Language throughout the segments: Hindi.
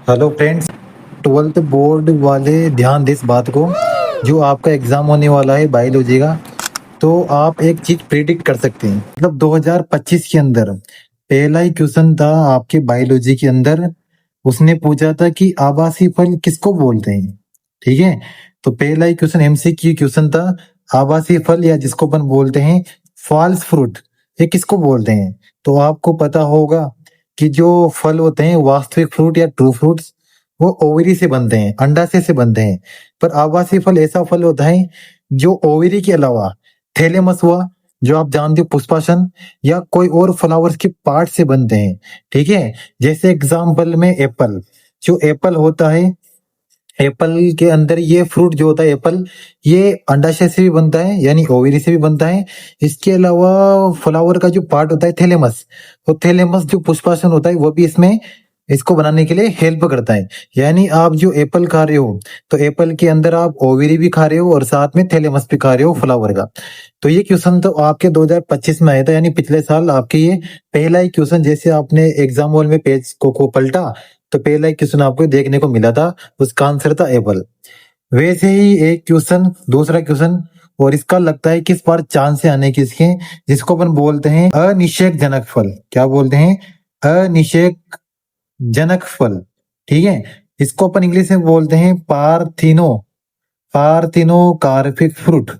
हेलो फ्रेंड्स, ट्वेल्थ बोर्ड वाले ध्यान दें इस बात को। जो आपका एग्ज़ाम होने वाला है बायोलॉजी का, तो आप एक चीज़ प्रिडिक्ट कर सकते हैं। मतलब 2025 के अंदर पहला ही क्वेश्चन था आपके बायोलॉजी के अंदर। उसने पूछा था कि आभासी फल किसको बोलते हैं। ठीक है, तो पहला ही क्वेश्चन एमसीक्यू क्वेश्चन था, आभासी फल या जिसको अपन बोलते हैं फॉल्स फ्रूट, ये किसको बोलते हैं। तो आपको पता होगा कि जो फल होते हैं वास्तविक फ्रूट या ट्रू फ्रूट्स, वो ओवरी से बनते हैं, अंडाशय से बनते हैं। पर आभासी फल ऐसा फल होता है जो ओवरी के अलावा थैलेमस हुआ, जो आप जानते हो पुष्पासन, या कोई और फ्लावर्स के पार्ट से बनते हैं। ठीक है, जैसे एग्जाम्पल में एप्पल, जो एप्पल होता है, एप्पल के अंदर ये फ्रूट जो होता है एप्पल, ये अंडाशय से भी बनता है यानी ओवरी से भी बनता है। इसके अलावा फ्लावर का जो पार्ट होता है थैलेमस, वो थैलेमस जो पुष्पासन होता है वो भी इसमें इसको बनाने के लिए हेल्प करता है। यानी आप जो एप्पल खा रहे हो, तो एप्पल के अंदर आप ओवरी भी खा रहे हो और साथ में थैलेमस भी खा रहे हो फ्लावर का। तो ये क्वेश्चन तो आपके 2025 में आया था, यानी पिछले साल आपके ये पहला ही क्वेश्चन, जैसे आपने एग्जाम हॉल में पेज को पलटा तो पहला ही क्वेश्चन आपको देखने को मिला था, उसका आंसर था एप्पल। वैसे ही एक क्वेश्चन, दूसरा क्वेश्चन, और इसका लगता है किस बार चांस से आने की इसके, जिसको अपन बोलते हैं अनिषेक जनक फल। क्या बोलते हैं? अनिषेक जनक फल। ठीक है, इसको अपन इंग्लिश में बोलते हैं पार्थिनो कार्पिक फ्रूट।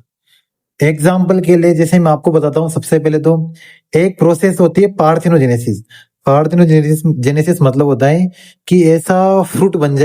एग्जाम्पल के लिए जैसे मैं आपको बताता हूँ, सबसे पहले तो एक प्रोसेस होती है पार्थिनोजेनेसिस। पार्थिनोजेनेसिस जेनेसिस मतलब होता है कि ऐसा फ्रूट बन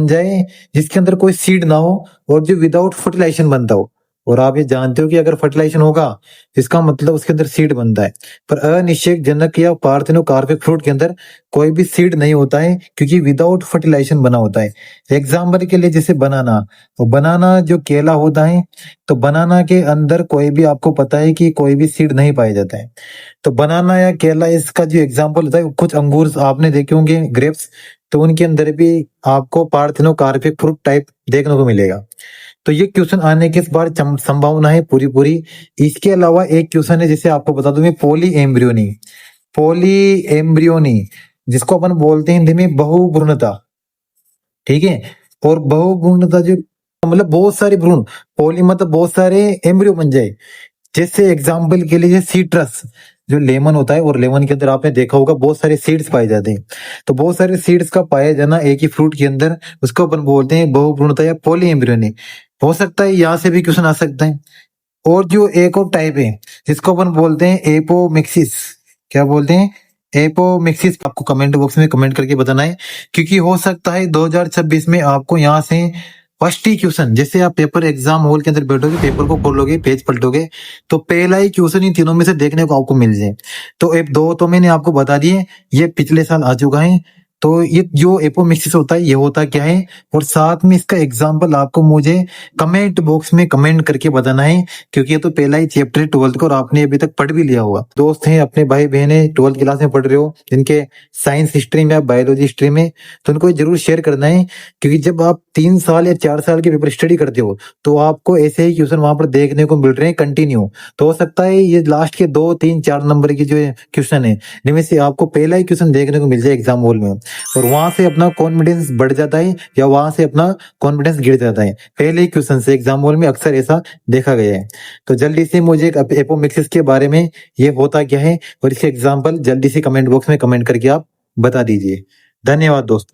जाए जिसके अंदर कोई सीड ना हो और जो विदाउट फर्टिलाइजेशन बनता हो। और आप ये जानते हो कि अगर फर्टिलाइजेशन होगा इसका मतलब उसके अंदर सीड बनता है। पर अनिषेक जनक या पार्थिनो कार्पिक फ्रूट के अंदर कोई भी सीड नहीं होता है, क्योंकि विदाउट फर्टिलाइजेशन बना होता है। एग्जाम्पल के लिए जैसे बनाना, तो बनाना जो केला होता है, तो बनाना के अंदर कोई भी, आपको पता है कि कोई भी सीड नहीं पाया जाता है। तो बनाना या केला इसका जो एग्जाम्पल होता है, कुछ अंगूर आपने देखे होंगे ग्रेप्स, तो उनके अंदर भी आपको पार्थिनो कार्पिक फ्रूट टाइप देखने को मिलेगा। तो ये क्वेश्चन आने की इस बार संभावना है पूरी पूरी। इसके अलावा एक क्वेश्चन है जिसे आपको बता दूं मैं, पोली एम्ब्रियोनी, जिसको अपन बोलते हैं हिंदी में बहुभ्रूणता। ठीक है, और बहुभ्रूणता जो मतलब बहुत सारे भ्रूण, पोली मतलब बहुत सारे एम्ब्रियो बन जाए। जैसे एग्जाम्पल के लिए सीट्रस, जो लेमन होता है, और लेमन के अंदर आपने देखा होगा बहुत सारे सीड्स पाए जाते हैं। तो बहुत सारे सीड्स का पाया जाना एक ही फ्रूट के अंदर, उसको अपन बोलते हैं बहुभ्रूणता या पॉली एम्ब्रियोनी। हो सकता है यहाँ से भी क्वेश्चन आ सकता है। और जो एक और टाइप है जिसको अपन बोलते हैं एपोमिक्सिस। क्या बोलते हैं? एपोमिक्सिस। आपको कमेंट बॉक्स में कमेंट करके बताना है, क्योंकि हो सकता है 2026 में आपको यहाँ से फर्स्ट ही क्वेश्चन, जैसे आप पेपर एग्जाम हॉल के अंदर बैठोगे, पेपर को खोलोगे, पेज पलटोगे, तो पहला ही क्वेश्चन इन तीनों में से देखने को आपको मिल जाए। तो एक दो तो मैंने आपको बता दिए, ये पिछले साल आ चुका है। तो ये जो एपोमिक्सिस होता है ये होता क्या है, और साथ में इसका एग्जाम्पल आपको मुझे कमेंट बॉक्स में कमेंट करके बताना है, क्योंकि ये तो पहला ही चैप्टर है ट्वेल्थ का और आपने अभी तक पढ़ भी लिया होगा। दोस्त हैं, अपने भाई बहन है, ट्वेल्थ क्लास में पढ़ रहे हो, जिनके साइंस स्ट्रीम या बायोलॉजी स्ट्रीम में, तो उनको जरूर शेयर करना है। क्योंकि जब आप 3 साल या 4 साल के पेपर स्टडी करते हो, तो आपको ऐसे ही क्वेश्चन वहां पर देखने को मिल रहे हैं कंटिन्यू। तो हो सकता है ये लास्ट के 2 3 4 नंबर की जो क्वेश्चन है, जिनमें से आपको पहला ही क्वेश्चन देखने को मिल जाए एग्जाम हॉल में, और वहां से अपना कॉन्फिडेंस बढ़ जाता है या वहां से अपना कॉन्फिडेंस गिर जाता है। पहले ही क्वेश्चन से एग्जाम हॉल में अक्सर ऐसा देखा गया है। तो जल्दी से मुझे एपोमिक्सिस के बारे में, ये होता क्या है और इसके एग्जाम्पल जल्दी से कमेंट बॉक्स में कमेंट करके आप बता दीजिए। धन्यवाद दोस्त।